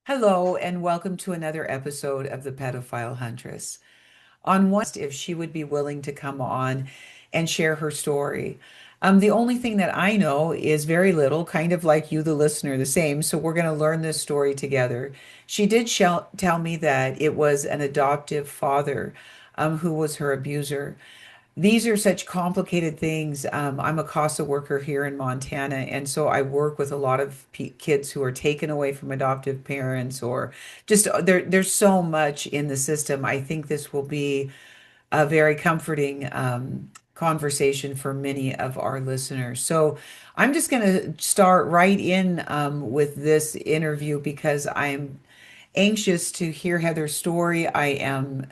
Hello, and welcome to another episode of the Pedophile Huntress. On one, if she would be willing to come on and share her story. The only thing that I know is very little, kind of like you, the listener, the same. So we're going to learn this story together. She did tell me that it was an adoptive father, who was her abuser. These are such complicated things. I'm a CASA worker here in Montana, and so I work with a lot of kids who are taken away from adoptive parents, or just there's so much in the system. I think this will be a very comforting conversation for many of our listeners. So I'm just going to start right in with this interview because I'm anxious to hear Heather's story. I am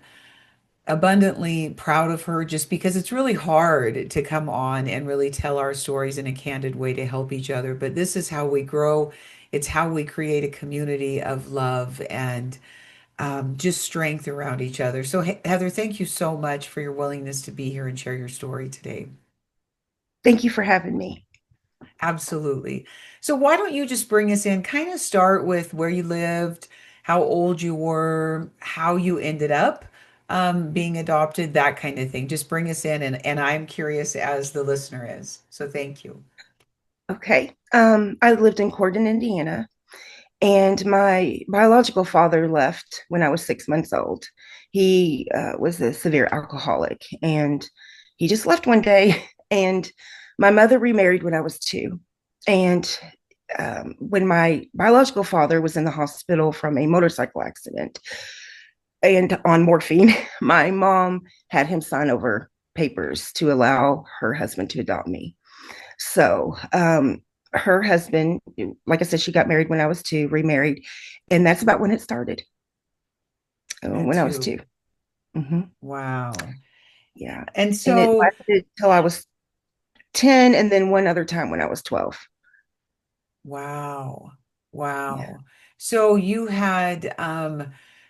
abundantly proud of her just because it's really hard to come on and really tell our stories in a candid way to help each other. But this is how we grow. It's how we create a community of love and just strength around each other. So, Heather, thank you so much for your willingness to be here and share your story today. Thank you for having me. Absolutely. So why don't you just bring us in, kind of start with where you lived, how old you were, how you ended up being adopted, that kind of thing. Just bring us in, and I'm curious as the listener is. So thank you. Okay. I lived in Corydon, Indiana, and my biological father left when I was 6 months old. He was a severe alcoholic, and he just left one day. And my mother remarried when I was two. And when my biological father was in the hospital from a motorcycle accident and on morphine, my mom had him sign over papers to allow her husband to adopt me. So her husband, like I said, she got married when I was two, remarried, and that's about when it started. At When I was two. two. Hmm. Wow. Yeah, And and it so, lasted till I was 10, and then one other time when I was 12. wow. Yeah. Wow. So you had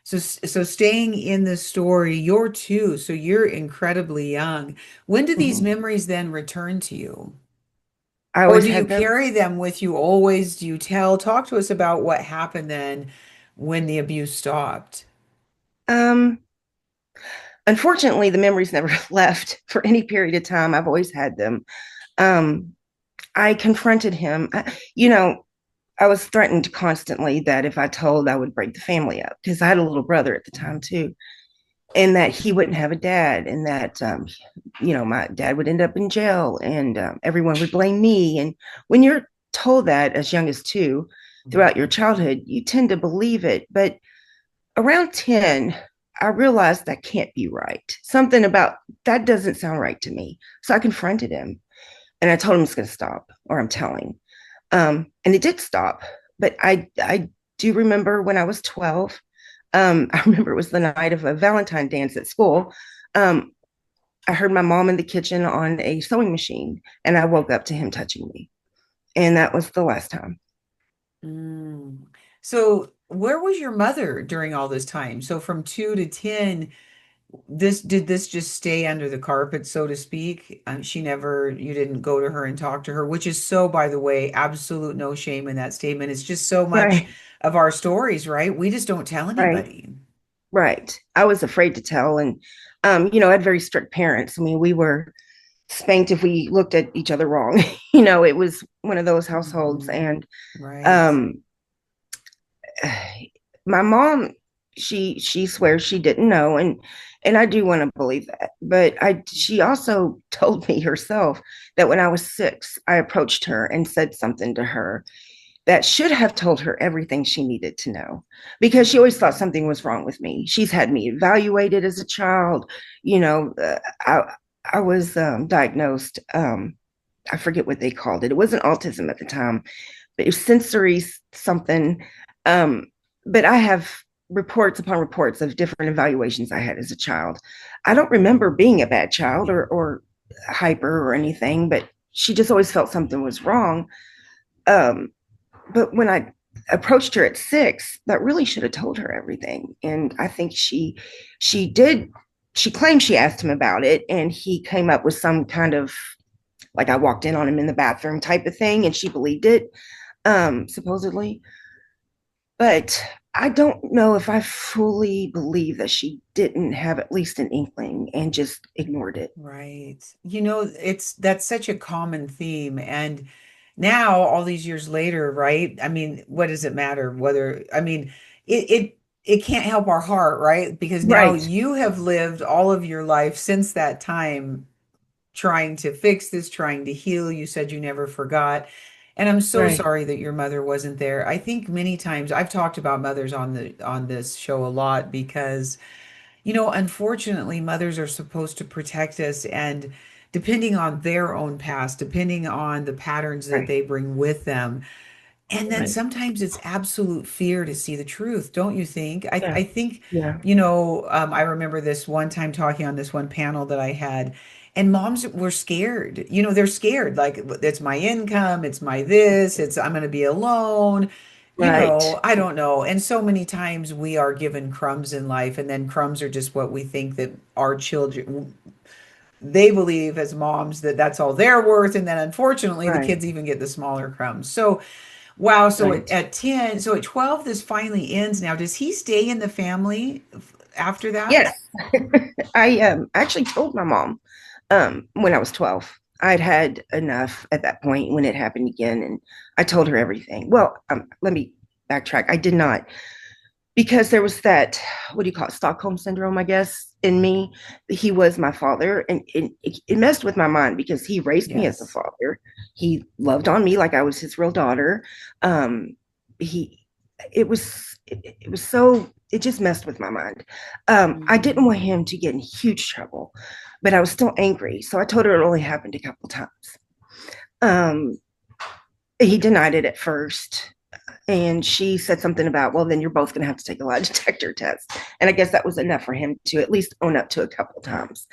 so staying in the story, you're two, so you're incredibly young. When do these Hmm. memories then return to you? I Or always do you had them. carry them with you always? Do you tell? Talk to us about what happened then when the abuse stopped. Um, Unfortunately, the memories never left for any period of time. I've always had them. Um, I confronted him. I was threatened constantly that if I told, I would break the family up because I had a little brother at the time too, and that he wouldn't have a dad, and that my dad would end up in jail, and everyone would blame me. And when you're told that as young as two throughout your childhood, you tend to believe it. But around 10, I realized that can't be right. Something about that doesn't sound right to me. So I confronted him and I told him it's going to stop, or I'm telling. And it did stop. But I do remember when I was 12. I remember it was the night of a Valentine dance at school. Um, I heard my mom in the kitchen on a sewing machine, and I woke up to him touching me. And that was the last time. Mm. So where was your mother during all this time? So from 2 to 10, this just stay under the carpet, so to speak? She never, you didn't go to her and talk to her, which is so, by the way, absolute no shame in that statement. It's just so much Right, of our stories, right? We just don't tell right, anybody. right. I was afraid to tell. And, I had very strict parents. I mean, we were spanked if we looked at each other wrong. It was one of those households. Mhm. And Right. um, my mom, she swears she didn't know, and I do want to believe that. But she also told me herself that when I was 6, I approached her and said something to her that should have told her everything she needed to know, because she always thought something was wrong with me. She's had me evaluated as a child. You know, I was diagnosed. I forget what they called it. It wasn't autism at the time, but it was sensory something. Um, but I have reports upon reports of different evaluations I had as a child. I don't remember being a bad child or hyper or anything, but she just always felt something was wrong. Um, but when I approached her at 6, that really should have told her everything. And I think she did. She claimed she asked him about it, and he came up with some kind of, like, I walked in on him in the bathroom type of thing, and she believed it, supposedly. But I don't know if I fully believe that she didn't have at least an inkling and just ignored it. Right. It's that's such a common theme. And now, all these years later, right? I mean, what does it matter whether, I mean, it can't help our heart, right? Because now Right, you have lived all of your life since that time trying to fix this, trying to heal. You said you never forgot. And I'm so right, sorry that your mother wasn't there. I think many times I've talked about mothers on this show a lot because unfortunately, mothers are supposed to protect us, and depending on their own past, depending on the patterns that right, they bring with them, and then right. sometimes it's absolute fear to see the truth, don't you think? I, Yeah, I think, yeah, I remember this one time talking on this one panel that I had, and moms were scared. They're scared, like it's my income, it's my this, it's I'm going to be alone. right, I don't know. And so many times we are given crumbs in life, and then crumbs are just what we think that our children, they believe as moms that that's all they're worth. And then unfortunately, the right, kids even get the smaller crumbs. So, wow. So right. at 10, so at 12, this finally ends now. Does he stay in the family after that? Yes, I actually told my mom when I was 12. I'd had enough at that point when it happened again, and I told her everything. Well, let me backtrack. I did not, because there was that, what do you call it, Stockholm syndrome, I guess, in me. He was my father, and it messed with my mind because he raised me as a Yes. father. He loved on me like I was his real daughter. Um, he, it was so, it just messed with my mind. I didn't Mm. want him to get in huge trouble, but I was still angry. So I told her it only happened a couple times. Um, he denied it at first, and she said something about, well, then you're both going to have to take a lie detector test. And I guess that was enough for him to at least own up to a couple times.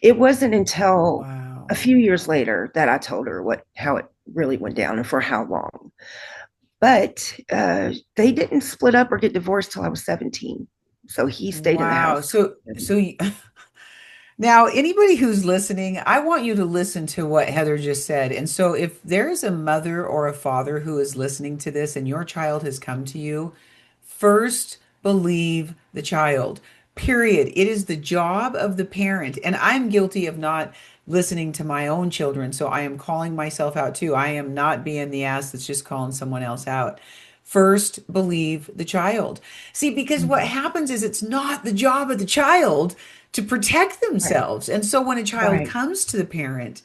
It wasn't until a Wow. few years later that I told her how it really went down and for how long. But they didn't split up or get divorced till I was 17. So he stayed in the Wow. house. So now, anybody who's listening, I want you to listen to what Heather just said. And so, if there is a mother or a father who is listening to this and your child has come to you, first believe the child. Period. It is the job of the parent. And I'm guilty of not listening to my own children. So I am calling myself out too. I am not being the ass that's just calling someone else out. First, believe the child. See, because what Mhm. happens is it's not the job of the child to protect Right, themselves. And so when a child right. comes to the parent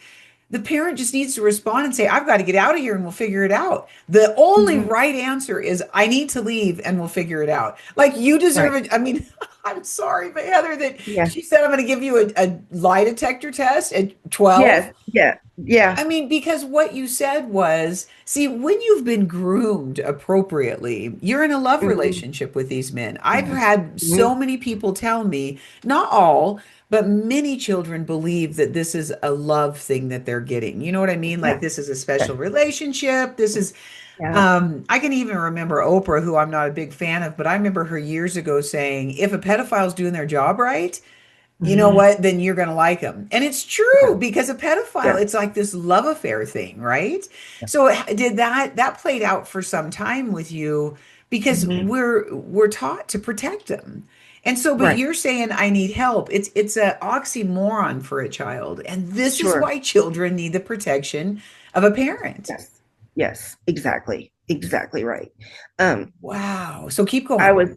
just needs to respond and say, I've got to get out of here and we'll figure it out. The only Mhm. right answer is, I need to leave and we'll figure it out. Like you deserve Right. it. I mean, I'm sorry, but Heather, that Yeah. she said, I'm going to give you a lie detector test at 12. Yes. Yeah. Yeah. I mean, because what you said was, see, when you've been groomed appropriately, you're in a love Mhm. relationship with these men. I've Yes. had so Mhm. many people tell me, not all, but many children believe that this is a love thing that they're getting. You know what I mean? Like Yeah. this is a Yeah. special relationship. This is, Yeah. I can even remember Oprah, who I'm not a big fan of, but I remember her years ago saying, if a pedophile's doing their job right, you know Mhm. what, then you're going to like them. And it's true Yeah. because a pedophile, Yeah. it's like this love affair thing, right? Yeah. So did that played out for some time with you because Mhm. we're taught to protect them. And so, but Right. you're saying I need help. It's a oxymoron for a child. And this is Sure. why children need the protection of a parent. Yes. Yes. Exactly. Exactly right. Um, Wow. So keep I going. was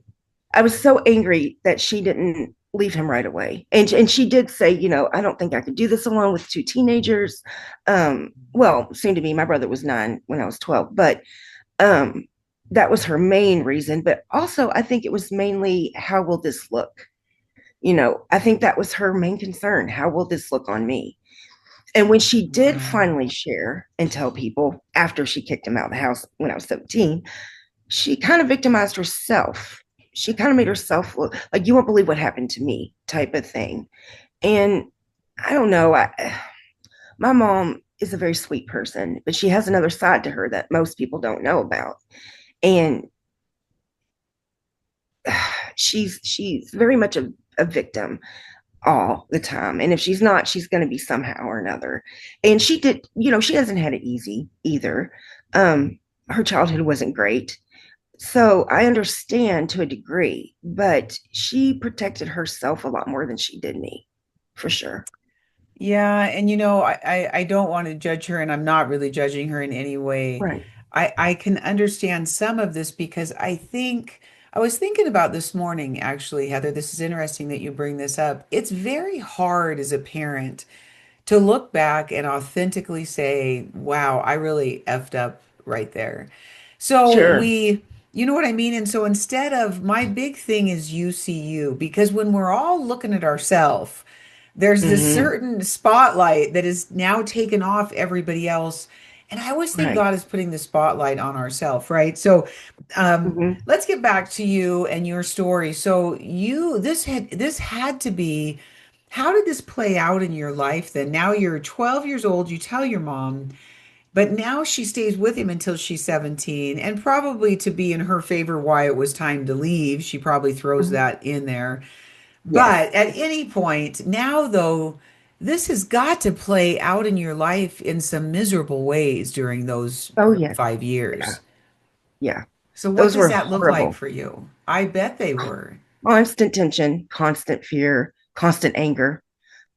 I was so angry that she didn't leave him right away. And she did say, I don't think I could do this alone with two teenagers. Well, soon to be, my brother was 9 when I was 12, but um, that was her main reason. But also, I think it was mainly, how will this look? I think that was her main concern. How will this look on me? And when she did Wow. finally share and tell people after she kicked him out of the house when I was 17, she kind of victimized herself. She kind of made herself look like, you won't believe what happened to me, type of thing. And I don't know. My mom is a very sweet person, but she has another side to her that most people don't know about. And she's very much a victim all the time. And if she's not, she's going to be somehow or another. And she did, she hasn't had it easy either. Her childhood wasn't great. So I understand to a degree, but she protected herself a lot more than she did me, for sure. Yeah, and I don't want to judge her, and I'm not really judging her in any way. Right. I can understand some of this because I was thinking about this morning, actually, Heather. This is interesting that you bring this up. It's very hard as a parent to look back and authentically say, wow, I really effed up right there. So Sure. you know what I mean? And so instead of my big thing is you see you, because when we're all looking at ourselves, there's this Hmm. certain spotlight that is now taken off everybody else. And I always think Right. God is putting the spotlight on ourselves, right? So Hmm. let's get back to you and your story. So this had to be, how did this play out in your life then? Now you're 12 years old, you tell your mom, but now she stays with him until she's 17, and probably to be in her favor why it was time to leave. She probably throws Hmm. that in there. Yes. But at any point, now though, this has got to play out in your life in some miserable ways during those Oh, yes. 5 years. Yeah. Yeah. So what Those does were that look like horrible. for you? I bet they were. Constant tension, constant fear, constant anger.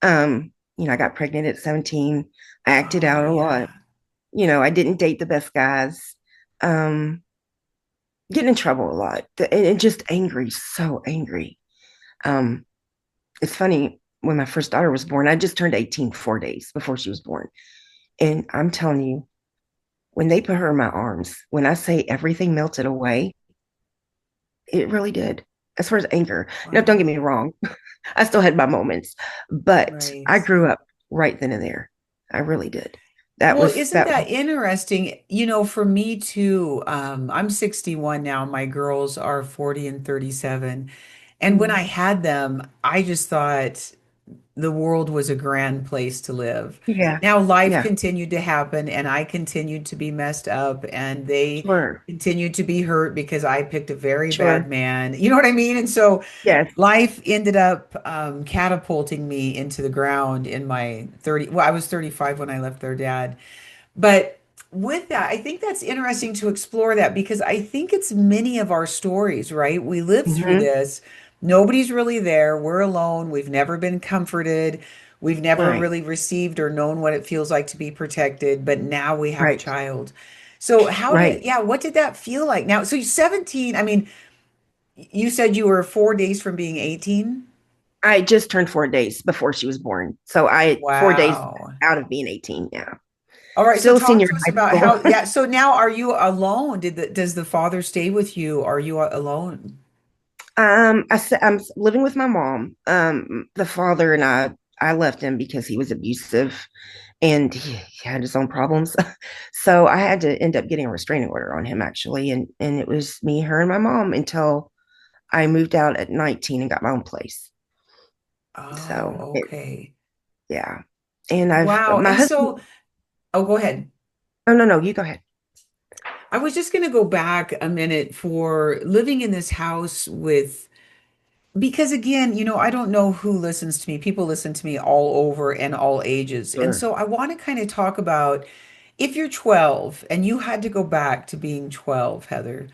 I got pregnant at 17. I acted Oh, out a lot. yeah. I didn't date the best guys. Um, Getting in trouble a lot. And just angry, so angry. Um, it's funny, when my first daughter was born, I just turned 18 4 days before she was born. And I'm telling you, when they put her in my arms, when I say everything melted away, it really did. As far as anger. Now, don't get Wow. me wrong, I still had my moments, but I Right. grew up right then and there. I really did. That Well, was isn't that. that interesting? For me too, I'm 61 now. My girls are 40 and 37. And when I Mm, had them, I just thought the world was a grand place to live. yeah, Now, life yeah, continued to happen, and I continued to be messed up, and they sure, continued to be hurt because I picked a very bad sure. man. You know what I mean? And so Yes. life ended up catapulting me into the ground in my 30. Well, I was 35 when I left their dad. But with that, I think that's interesting to explore that because I think it's many of our stories, right? We live through Hmm. this. Nobody's really there. We're alone. We've never been comforted. We've never Right, really received or known what it feels like to be protected, but now we have a right, child. So right. yeah, what did that feel like? Now, so you're 17, I mean, you said you were 4 days from being 18? I just turned 4 days before she was born. So I 4 days Wow. out of being 18. Yeah. All right, so Still talk senior to us in high about school. how, yeah, so now are you alone? Does the father stay with you? Are you alone? I'm living with my mom. The father and I left him because he was abusive and he had his own problems. So I had to end up getting a restraining order on him actually. And it was me, her, and my mom until I moved out at 19 and got my own place. So Oh, it, okay. yeah. And Wow. my And husband, so, oh, go ahead. oh, no, no, you go ahead. I was just going to go back a minute for living in this house with, because again, I don't know who listens to me. People listen to me all over and all ages. And Sure. so I want to kind of talk about if you're 12 and you had to go back to being 12, Heather.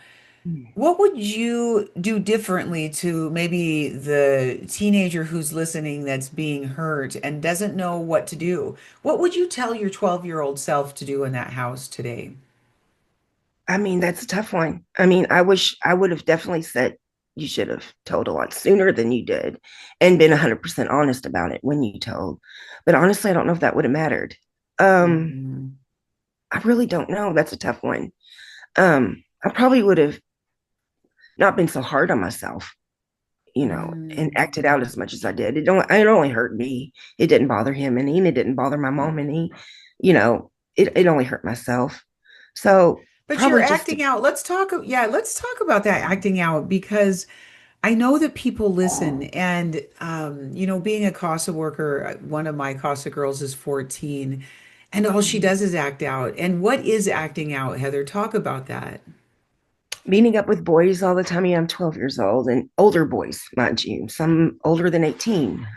What would you do differently to maybe the teenager who's listening that's being hurt and doesn't know what to do? What would you tell your 12-year-old self to do in that house today? I mean, that's a tough one. I mean, I wish I would have definitely said you should have told a lot sooner than you did and been 100% honest about it when you told. But honestly, I don't know if that would have mattered. Um, Mhm. I really don't know. That's a tough one. I probably would have not been so hard on myself, and acted Mm. out as much as I did. It only hurt me. It didn't bother him any, and it didn't bother my mom any. It only hurt myself. So But you're probably just to, acting out. Let's talk about that acting out because I know that people listen and being a CASA worker, one of my CASA girls is 14 and all she does is act out. And what is acting out, Heather? Talk about that. meeting up with boys all the time. Yeah, I'm 12 years old and older boys, mind you, some older than 18.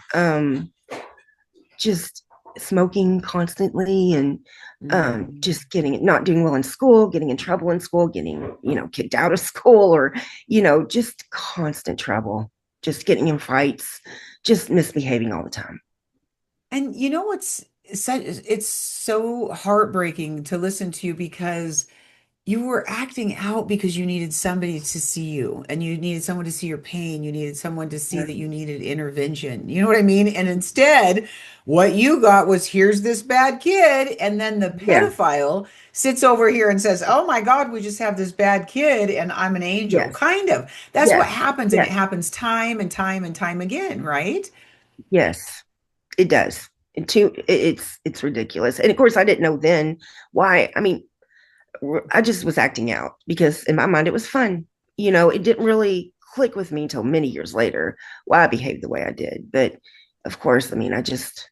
Just smoking constantly and Mm. just getting not doing well in school, getting in trouble in school, getting, kicked out of school, or, just constant trouble, just getting in fights, just misbehaving all the time. And you know what's it's so heartbreaking to listen to you because you were acting out because you needed somebody to see you and you needed someone to see your pain. You needed someone to see Yeah. that you needed intervention. You know what I mean? And instead, what you got was here's this bad kid. And then the Yeah. pedophile sits over here and says, oh my God, we just have this bad kid and I'm an angel. Yes. Kind of. That's what Yes. happens. And it Yes. happens time and time and time again, right? Yes. It does. It's ridiculous. And of course, I didn't know then why. I mean, I just was acting out because in my mind it was fun. It didn't really click with me until many years later why I behaved the way I did. But of course, I mean, I just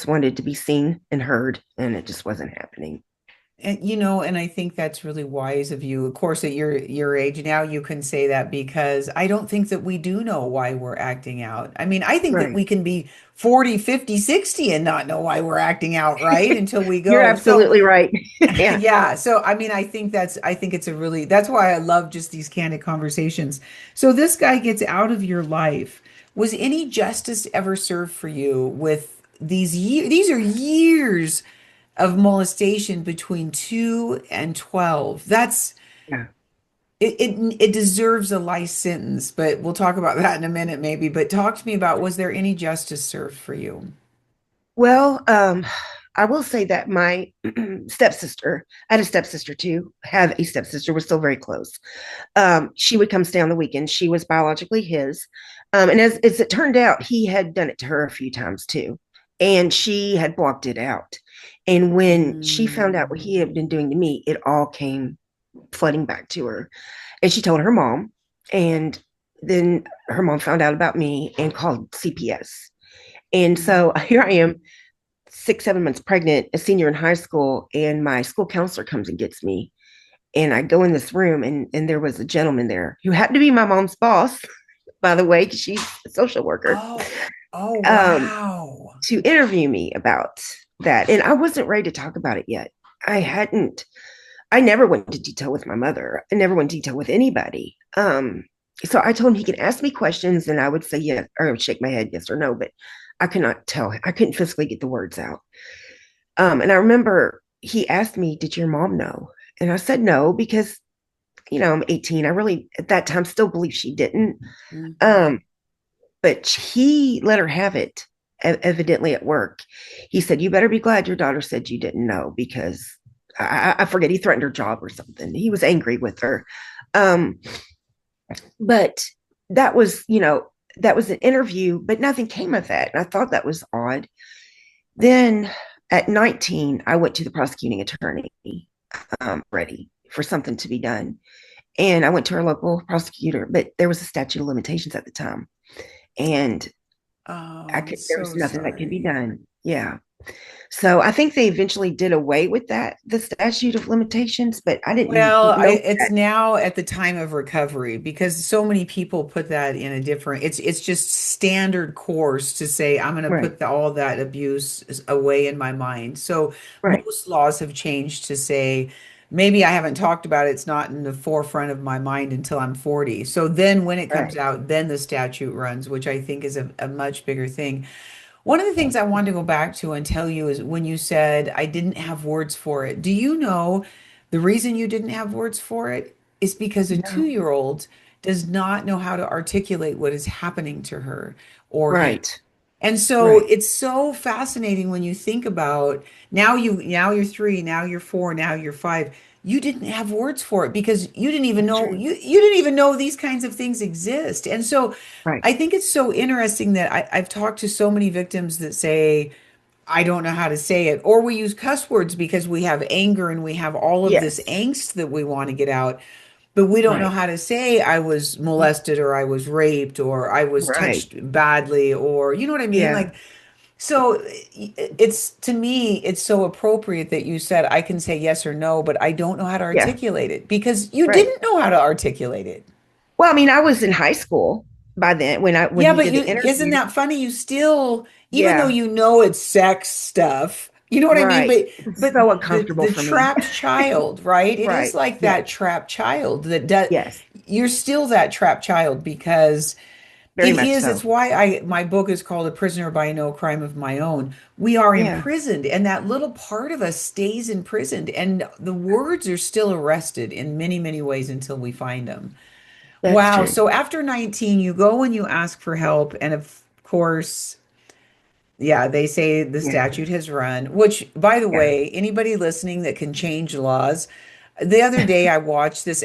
wanted to be seen and heard, and it just wasn't happening. And and I think that's really wise of you. Of course, at your age now, you can say that because I don't think that we do know why we're acting out. I mean, I think that Right. we can be 40, 50, 60 and not know why we're acting out, right? Until we You're go. So, absolutely right. Yeah. yeah. So, I mean, I think it's a really, that's why I love just these candid conversations. So this guy gets out of your life. Was any justice ever served for you with these years? These are years of molestation between 2 and 12. That's Yeah. it deserves a life sentence, but we'll talk about that in a minute maybe. But talk to me about, was there any justice served for you? Well, I will say that my stepsister, I had a stepsister too, have a stepsister, we're still very close. She would come stay on the weekend. She was biologically his. And as it turned out, he had done it to her a few times too. And she had blocked it out. And when she found out what Mm. he had been doing to me, it all came flooding back to her. And she told her mom. And then her mom found out about me and called CPS. And so here I am, 6, 7 months pregnant, a senior in high school, and my school counselor comes and gets me. And I go in this room, and there was a gentleman there who happened to be my mom's boss, by the way, because she's a social worker, Oh, oh um, wow. to interview me about that. And I wasn't ready to talk about it yet. I hadn't, I never went into detail with my mother. I never went into detail with anybody. So I told him he could ask me questions and I would say yes, or I would shake my head yes or no, but I could not tell. I couldn't physically get the words out. And I remember he asked me, "Did your mom know?" And I said no, because I'm 18. I really at that time still believe she didn't. Mhm. Um, but he let her have it, evidently at work. He said, "You better be glad your daughter said you didn't know," because I forget, he threatened her job or something. He was angry with her. Um, but that was, that was an interview, but nothing came of that. And I thought that was odd. Then at 19, I went to the prosecuting attorney, ready for something to be done. And I went to our local prosecutor, but there was a statute of limitations at the time. And Oh, I'm there was so nothing that could be sorry. done. Yeah. So I think they eventually did away with that, the statute of limitations, but I didn't Well, know it's that. now at the time of recovery because so many people put that in a different, it's just standard course to say, I'm going to Right. put all that abuse away in my mind. So Right. most laws have changed to say, maybe I haven't talked about it. It's not in the forefront of my mind until I'm 40. So then when it comes Right. out, then the statute runs, which I think is a much bigger thing. One of the things I wanted to go back to and tell you is when you said I didn't have words for it. Do you know the reason you didn't have words for it is because a No. 2-year-old does not know how to articulate what is happening to her or him. Right. And so Right. it's so fascinating when you think about now you're 3, now you're 4, now you're 5. You didn't have words for it because you didn't even That's know true. you didn't even know these kinds of things exist. And so Right. I think it's so interesting that I've talked to so many victims that say, I don't know how to say it, or we use cuss words because we have anger and we have all of this Yes. angst that we want to get out, but we don't know Right. how to say I was molested or I was raped or I was Right. touched badly or you know what I mean? Yeah. Like, so it's to me, it's so appropriate that you said I can say yes or no, but I don't know how to Yeah. articulate it because you Right. didn't know how to articulate it. Well, I mean, I was in high school by then when Yeah, he but did you the isn't interview. that funny? You still, even though Yeah. you know it's sex stuff, you know what I mean? Right. It's But so the uncomfortable the for me. trapped child, right? It is Right. like that Yes. trapped child that does, Yes. you're still that trapped child because Very much it's so. why my book is called A Prisoner by No Crime of My Own. We are Yeah. imprisoned, and that little part of us stays imprisoned, and the words are still arrested in many, many ways until we find them. That's Wow. true. So after 19, you go and you ask for help, and of course, yeah, they say the Yeah. statute has run, which, by the Yeah. way, anybody listening that can change laws, the other day I watched this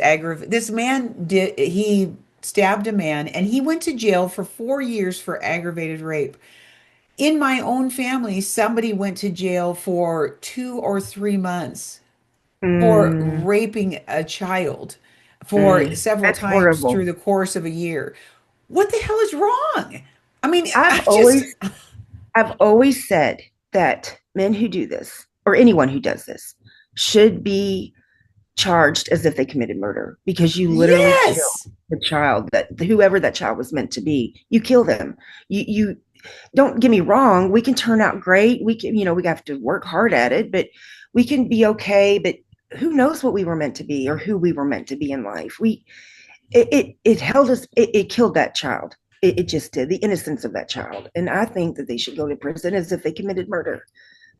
man he stabbed a man and he went to jail for 4 years for aggravated rape. In my own family, somebody went to jail for 2 or 3 months for Mm, raping a child for several that's times through horrible. the course of a year. What the hell is wrong? I mean, I've I just, always I've always said that men who do this, or anyone who does this, should be charged as if they committed murder because you literally kill yes. the child, that whoever that child was meant to be. You kill them. You don't get me wrong. We can turn out great. We can, we have to work hard at it, but we can be okay. But who knows what we were meant to be or who we were meant to be in life? It held us. It killed that child. It just did, the innocence of that child. And I think that they should go to prison as if they committed murder.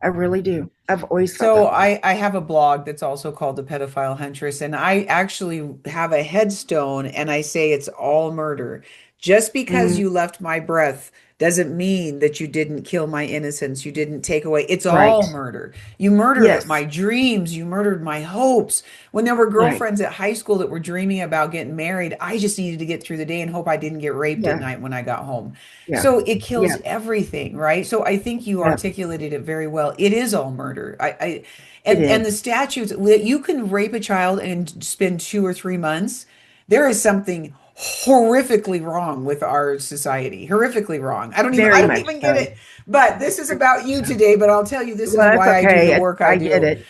I really do. I've always felt So that way. I have a blog that's also called The Pedophile Huntress, and I actually have a headstone and I say it's all murder. Just because Mm, you left my breath doesn't mean that you didn't kill my innocence. You didn't take away. It's right. all murder. You murdered my Yes. dreams. You murdered my hopes. When there were Right. girlfriends at high school that were dreaming about getting married, I just needed to get through the day and hope I didn't get raped at Yeah. night when I got home. Yeah. So it kills Yeah. everything, right? So I think you Yeah. articulated it very well. It is all murder. It And the is. statutes, you can rape a child and spend 2 or 3 months. There is something horrifically wrong with our society. Horrifically wrong. I Very don't much even get so. it. But this is Very about much you so. today, but I'll tell you this is Well, that's why I do the okay. work I I get do. it.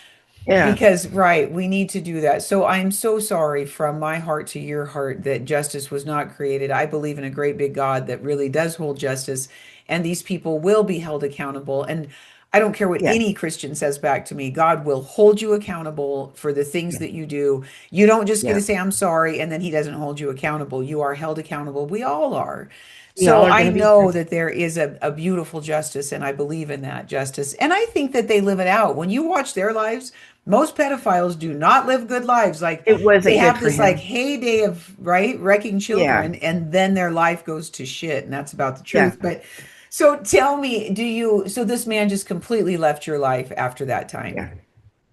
Yeah. Because, right, we need to do that. So I'm so sorry from my heart to your heart that justice was not created. I believe in a great big God that really does hold justice, and these people will be held accountable. And I don't care what Yeah. any Christian says back to me, God will hold you accountable for the things Yeah. that you do. You don't just get to Yeah. say, I'm sorry, and then he doesn't hold you accountable. You are held accountable. We all are. We all So are I going to be know judged. that there is a beautiful justice, and I believe in that justice. And I think that they live it out. When you watch their lives, most pedophiles do not live good lives. Like It they wasn't good have for this like him. heyday of right wrecking Yeah. children, and then their life goes to shit, and that's about the Yeah. truth. But so tell me, so this man just completely left your life after that time? Yeah.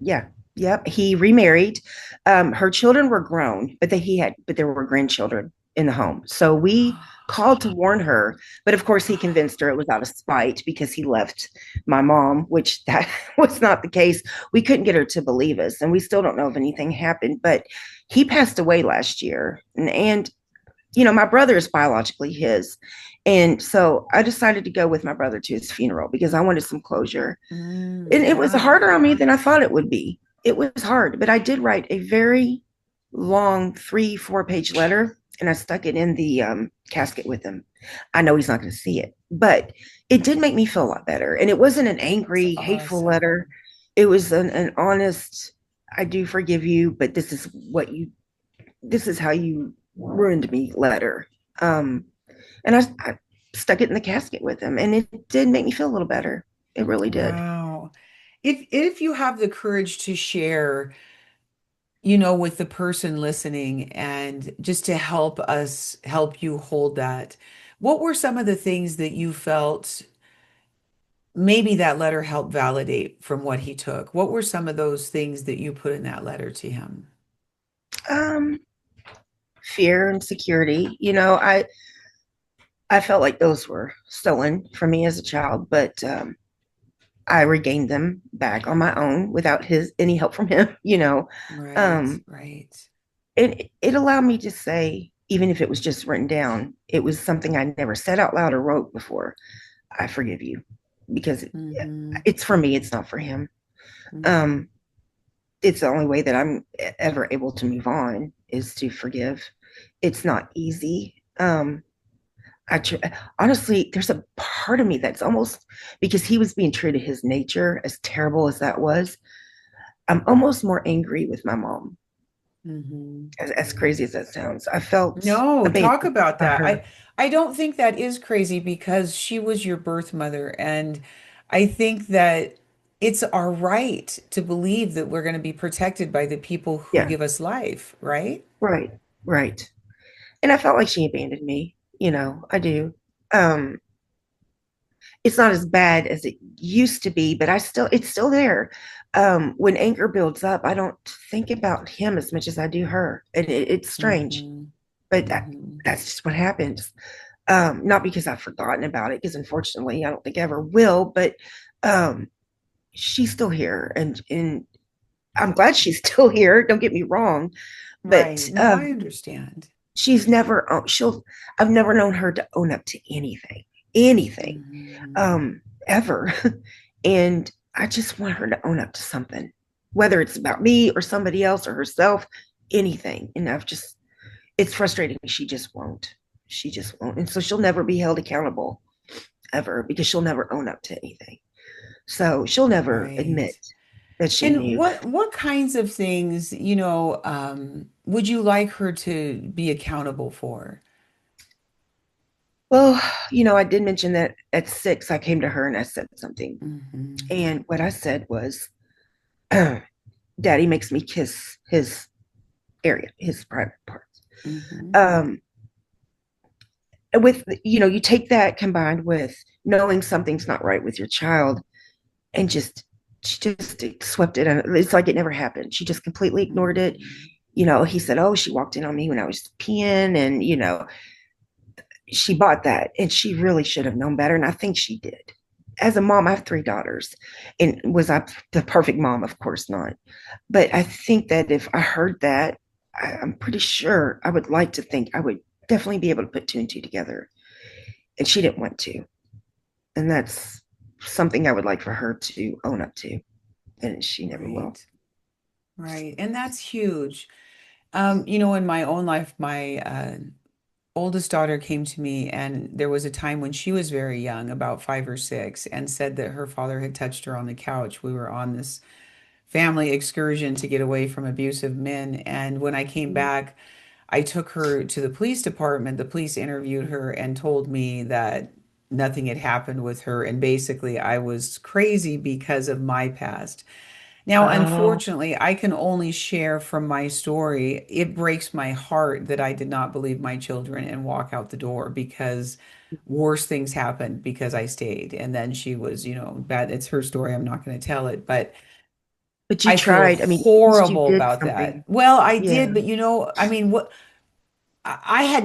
Yeah. Yep. He remarried. Her children were grown, but there were grandchildren in the home. So we called to warn her, but of course he convinced her it was out of spite because he left my mom, which that was not the case. We couldn't get her to believe us, and we still don't know if anything happened. But he passed away last year, and my brother is biologically his. And so I decided to go with my brother to his funeral because I wanted some closure. And it was Yeah. harder on me than I thought it would be. It was hard, but I did write a very long 3, 4 page letter and I stuck it in the casket with him. I know he's not going to see it, but it did make me feel a lot better. And it wasn't an That's angry, hateful letter. awesome. It was an honest, I do forgive you, but this is how you ruined me letter. Um, and I stuck it in the casket with him, and it did make me feel a little better. It really did. Wow. If you have the courage to share, with the person listening and just to help you hold that, what were some of the things that you felt maybe that letter helped validate from what he took? What were some of those things that you put in that letter to him? Um, Fear and security. I felt like those were stolen from me as a child, but I regained them back on my own without his any help from him. Right, Um, right. it allowed me to say, even if it was just written down, it was something I never said out loud or wrote before. I forgive you because Mm-hmm. it's for me. It's not for him. Mm-hmm. Um, it's the only way that I'm ever able to move on is to forgive. It's not easy. I tr- honestly, there's a part of me that's almost because he was being true to his nature, as terrible as that was. I'm almost more angry with my mom, Hmm. as crazy as that sounds. I felt No, talk abandoned about by that. her. I don't think that is crazy because she was your birth mother, and I think that it's our right to believe that we're going to be protected by the people who Yeah, give us life, right? right, right. And I felt like she abandoned me. I do. Um, it's not as bad as it used to be, but it's still there. When anger builds up, I don't think about him as much as I do her, and it's strange, Hmm. but Hmm. that's just what happens. Not because I've forgotten about it, because unfortunately, I don't think I ever will. But um, she's still here, and I'm glad she's still here. Don't get me wrong, but Right. No, I understand. she's never. She'll. I've never known her to own up to anything, Hmm. um, ever. And I just want her to own up to something, whether it's about me or somebody else or herself, anything. And it's frustrating. She just won't. She just won't. And so she'll never be held accountable ever because she'll never own up to anything. So she'll never admit Right. that she And knew. what kinds of things, would you like her to be accountable for? Well, I did mention that at 6, I came to her and I said something. Hmm. And what I said was, Daddy makes me kiss his area, his private parts. Hmm. Um, with, you take that combined with knowing something's not right with your child and she just swept it. And it's like it never happened. She just completely ignored it. Hmm. He said, oh, she walked in on me when I was peeing. And, she bought that and she really should have known better. And I think she did. As a mom, I have 3 daughters. And was I the perfect mom? Of course not. But I think that if I heard that, I'm pretty sure I would like to think I would definitely be able to put two and two together. And she didn't want to. And that's something I would like for her to own up to. And she never will. Right. Right. And that's huge. In my own life, my oldest daughter came to me, and there was a time when she was very young, about 5 or 6, and said that her father had touched her on the couch. We were on this family excursion to get away from abusive men. And when I came back, I took her to the police department. The police interviewed her and told me that nothing had happened with her. And basically, I was crazy because of my past. Now, Oh, unfortunately, I can only share from my story. It breaks my heart that I did not believe my children and walk out the door because worse things happened because I stayed. And then she was, bad. It's her story. I'm not going to tell it, but but you I feel tried. I mean, at least you horrible did about that. something. Well, I Yeah. did, but I mean, what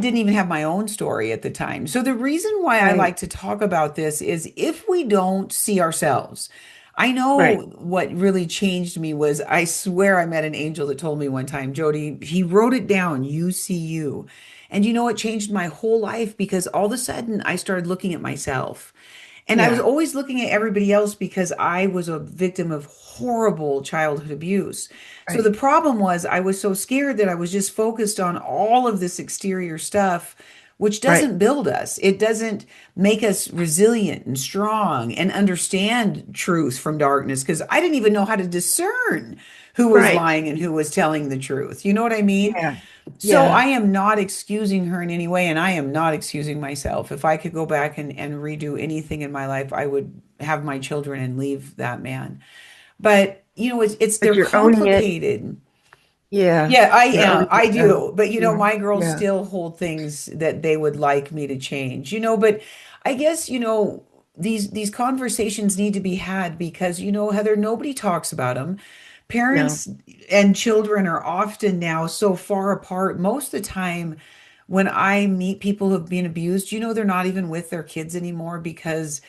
didn't even have my own story at the time. So the reason why I Right. like to talk about this is if we don't see ourselves. I Right. know what really changed me was I swear I met an angel that told me one time, Jody, he wrote it down, you see you. And it changed my whole life because all of a sudden I started looking at myself. And I was Yeah. always looking at everybody else because I was a victim of horrible childhood abuse. So the Right. problem was I was so scared that I was just focused on all of this exterior stuff, which Right. doesn't build us. It doesn't make us resilient and strong and understand truth from darkness because I didn't even know how to discern who was Right. lying and who was telling the truth. You know what I mean? Yeah. So Yeah. I am not excusing her in any way, and I am not excusing myself. If I could go back and redo anything in my life, I would have my children and leave that man. But But they're you're owning it. complicated. Yeah. Yeah, I You're am. owning I it though. do. But Yeah. my girls Yeah. still hold things that they would like me to change. But I guess, these conversations need to be had because, Heather, nobody talks about them. No. Parents and children are often now so far apart. Most of the time when I meet people who've been abused, they're not even with their kids anymore because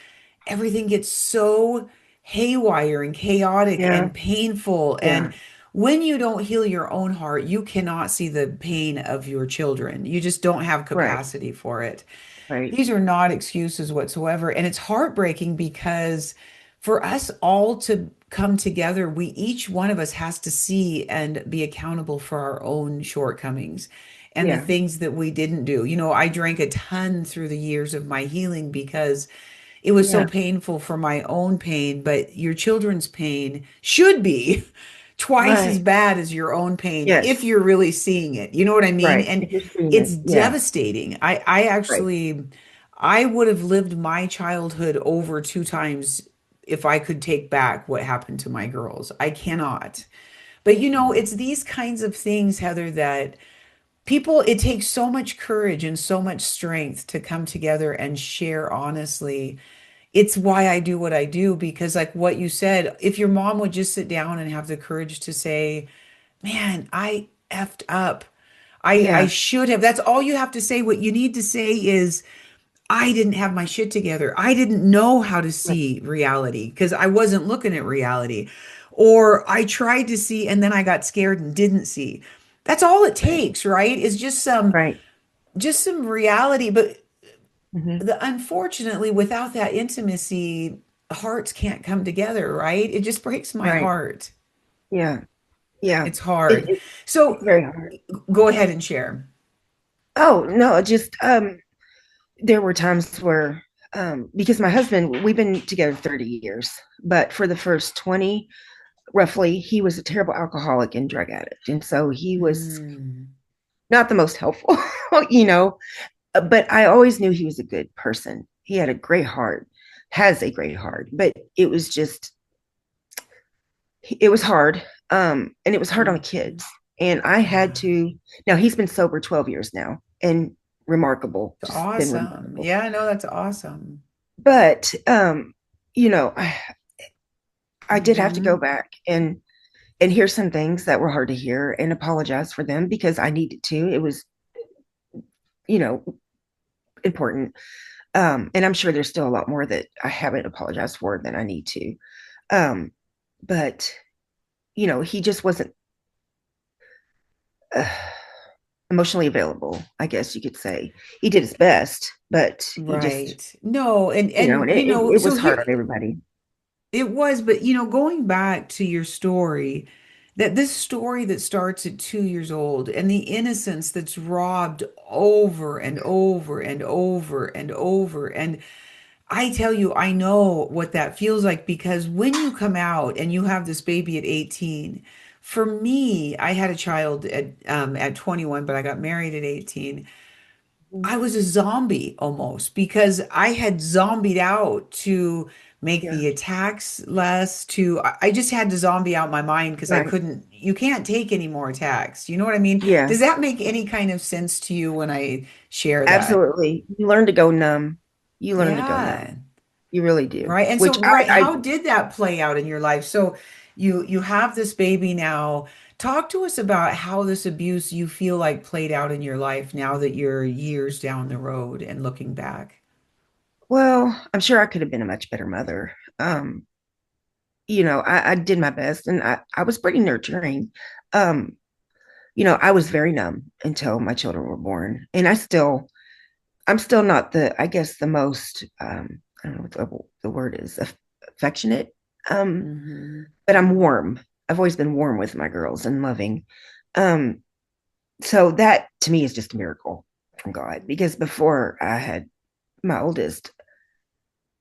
everything gets so haywire and chaotic Yeah. and painful. Yeah. And when you don't heal your own heart, you cannot see the pain of your children. You just don't have Right. capacity for it. Right. These are not excuses whatsoever. And it's heartbreaking because for us all to come together, each one of us has to see and be accountable for our own shortcomings. and the Yeah. things that we didn't do. I drank a ton through the years of my healing because it was so Yeah. painful for my own pain, but your children's pain should be twice as Right. bad as your own pain if Yes. you're really seeing it. You know what I mean? Right. And If you're seeing it's it. Yeah. devastating. I Right. actually I would have lived my childhood over two times if I could take back what happened to my girls. I cannot. But it's these kinds of things, Heather, that people, it takes so much courage and so much strength to come together and share honestly. It's why I do what I do, because like what you said, if your mom would just sit down and have the courage to say, man, I effed up. I Yeah. should have. That's all you have to say. What you need to say is, I didn't have my shit together. I didn't know how to Right. see reality because I wasn't looking at reality. Or I tried to see and then I got scared and didn't see. That's all it Right. takes, right? Is Right. just some reality. But Hmm. unfortunately, without that intimacy, hearts can't come together, right? It just breaks my Right. heart. Yeah. Yeah. It's It, hard. it, it's So very hard. go ahead and share. Oh, no, just there were times where because my husband, we've been together 30 years, but for the first 20 roughly, he was a terrible alcoholic and drug addict. And so he was Mm, not the most helpful, you know, but I always knew he was a good person. He had a great heart, has a great heart, but it was just, it was hard. And it was hard on the mhm. kids. And I had Yeah. to, now he's been sober 12 years now and remarkable, It's just been awesome. remarkable. Yeah, no, that's awesome. But, you know, I did have to go Hmm. back and hear some things that were hard to hear and apologize for them because I needed to. It was, you know, important. And I'm sure there's still a lot more that I haven't apologized for than I need to. Um, but he just wasn't uh, emotionally available, I guess you could say. He did his best, but he just, Right. No, and and and it so was hard here on everybody. it was, but going back to your story, that this story that starts at 2 years old and the innocence that's robbed over and over and over and over. And I tell you, I know what that feels like because when you come out and you have this baby at 18, for me, I had a child at 21, but I got married at 18. I was a zombie almost because I had zombied out to make Yeah. the attacks less to I just had to zombie out my mind because I Right. couldn't you can't take any more attacks. You know what I mean? Yeah. Does that make any kind of sense to you when I share that? Absolutely. You learn to go numb. You learn to go numb. Yeah. You really do. Right. And Which so, right, I how did that play out in your life? So you have this baby now. Talk to us about how this abuse you feel like played out in your life now that you're years down the road and looking back. well, I'm sure I could have been a much better mother. I did my best and I was pretty nurturing. Um, I was very numb until my children were born. And I'm still not I guess the most, I don't know what the word is, affectionate. Um, Hmm. but I'm warm. I've always been warm with my girls and loving. Um, so that to me is just a miracle from God because before I had my oldest,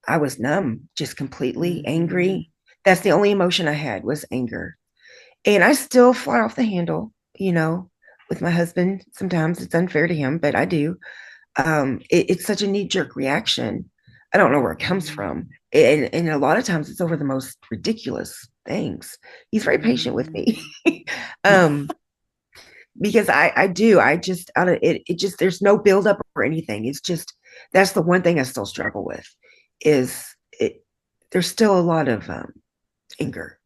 I was numb, just completely Hmm. angry. That's the only emotion I had was anger. And I still fly off the handle, with my husband. Sometimes it's unfair to him, but I do. It's such a knee jerk reaction. I don't know where it comes from. And a lot of times it's over the most ridiculous things. He's very patient with me. Hmm. um, because I do. I just, out of it just, there's no buildup or anything. It's just, that's the one thing I still struggle with is there's still a lot of anger,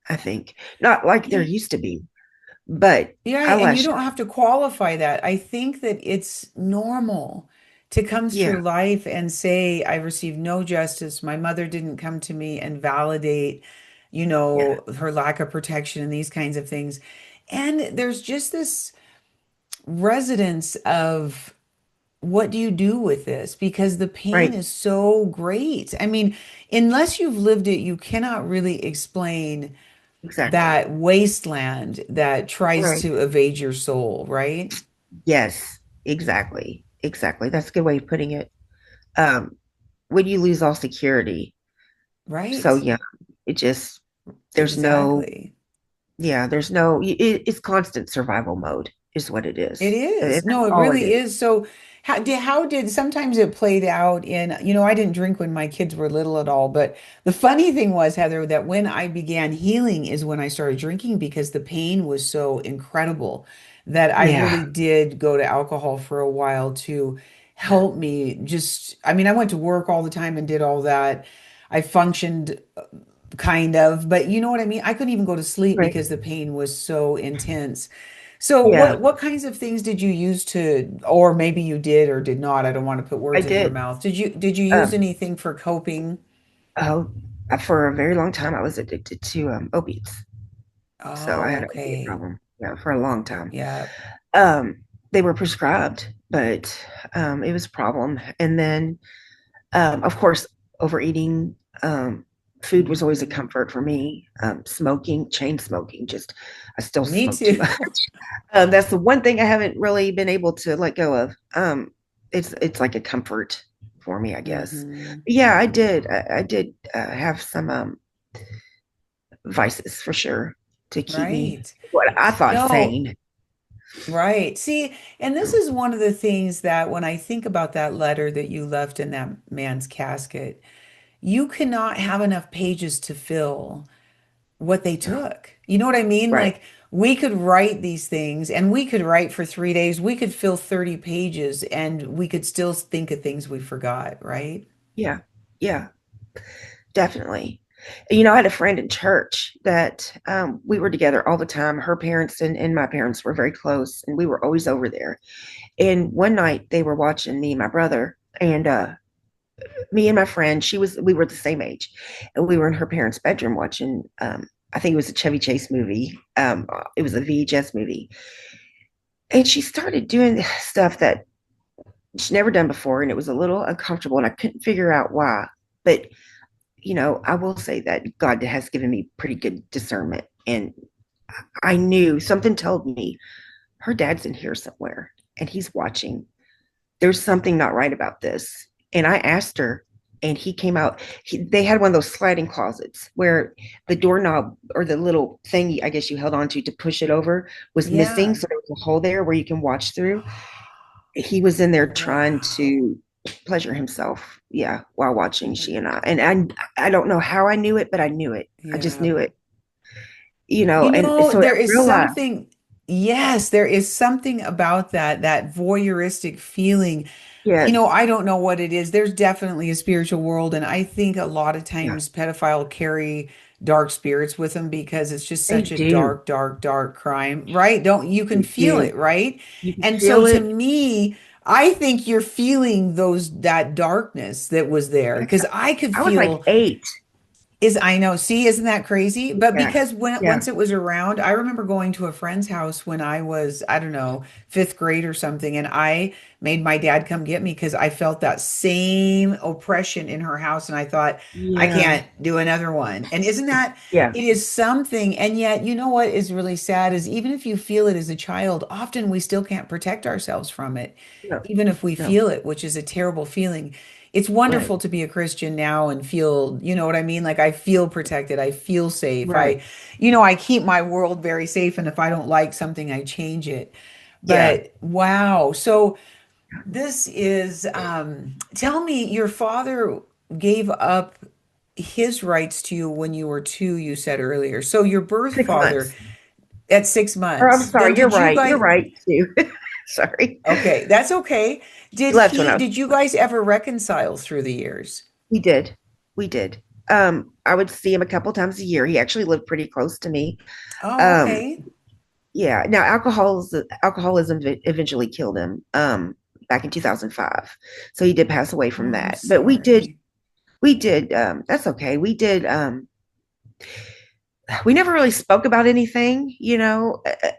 I think. Not like there used to be, but Yeah, I and you lash don't out. have to qualify that. I think that it's normal to come Yeah, through life and say, I received no justice. My mother didn't come to me and validate, yeah, her lack of protection and these kinds of things. And there's just this resonance of what do you do with this? Because the pain right, is so great. I mean, unless you've lived it, you cannot really explain exactly. that wasteland that tries Right. to evade your soul, right? Yes, exactly. Exactly. That's a good way of putting it. Um, when you lose all security so Right? young, it just, there's no, Exactly. yeah, it's constant survival mode is what it It is. And is. that's No, it all it really is. is. So how did sometimes it played out in, I didn't drink when my kids were little at all, but the funny thing was, Heather, that when I began healing is when I started drinking because the pain was so incredible that I Yeah, really did go to alcohol for a while to help me just, I mean, I went to work all the time and did all that. I functioned kind of, but you know what I mean? I couldn't even go to sleep right. because the pain was so intense. So Yeah, what kinds of things did you use to, or maybe you did or did not? I don't want to put I words in your did. mouth. Did you use Um, anything for coping? oh, for a very long time, I was addicted to opiates. So I Oh, had an opiate okay. problem, yeah, for a long time. Yeah. Um, they were prescribed, but it was a problem. And then, of course, overeating. Food was always a Hmm. comfort for me. Smoking, chain smoking, just I still Me smoke too too. much. That's the one thing I haven't really been able to let go of. It's like a comfort for me, I guess. Hmm. But yeah, I did have some vices for sure to keep me Right. what I thought No, sane. right. See, and this is one of the things that when I think about that letter that you left in that man's casket, you cannot have enough pages to fill what they No, took. You know what I mean? right. Like we could write these things and we could write for 3 days. We could fill 30 pages and we could still think of things we forgot, right? Yeah. Yeah, definitely. I had a friend in church that we were together all the time. Her parents and my parents were very close, and we were always over there. And one night they were watching me and my brother, and me and my friend, we were the same age, and we were in her parents' bedroom watching. I think it was a Chevy Chase movie. It was a VHS movie, and she started doing stuff that she'd never done before, and it was a little uncomfortable, and I couldn't figure out why. But I will say that God has given me pretty good discernment, and I knew something told me her dad's in here somewhere, and he's watching. There's something not right about this. And I asked her, and he came out. They had one of those sliding closets where the doorknob or the little thing I guess you held on to push it over was missing. Yeah. So there was a hole there where you can watch through. He was in there trying Wow. to pleasure himself, yeah, while watching she and I. And I don't know how I knew it, but I knew it. I just Yeah. knew it, You and know, so I there is realized, something, yes, there is something about that voyeuristic feeling. yes, I don't know what it is. There's definitely a spiritual world, and I think a lot of yeah, times pedophile carry dark spirits with them because it's just they such a do. dark, dark, dark crime, right? Don't you can They feel do. it, right? You can And so feel to it. me, I think you're feeling that darkness that was there Yes. because I could I was like feel. 8. I know, see, isn't that crazy? But Yeah. because Yeah. once it was around, I remember going to a friend's house when I was, I don't know, fifth grade or something, and I made my dad come get me because I felt that same oppression in her house, and I thought, I Yeah. can't do another one. And isn't that, Yeah. it is something, and yet, you know what is really sad is even if you feel it as a child, often we still can't protect ourselves from it, No. even if we No. feel it, which is a terrible feeling. It's Right. wonderful to be a Christian now and feel, you know what I mean? Like I feel protected. I feel safe. Right. I keep my world very safe. And if I don't like something, I change it. Yeah. But wow. So this is, tell me, your father gave up his rights to you when you were two, you said earlier. So your birth 6 months. father at six Or I'm months, then sorry, you're did you right. You're guys, right too. Sorry. okay, that's okay. He left when I was Did you 6 months. guys ever reconcile through the years? We did. We did. I would see him a couple times a year. He actually lived pretty close to me. Oh, Um, okay. yeah. Now alcoholism eventually killed him. Back in 2005. So he did pass away Oh, from I'm that. But sorry. we did that's okay. We never really spoke about anything,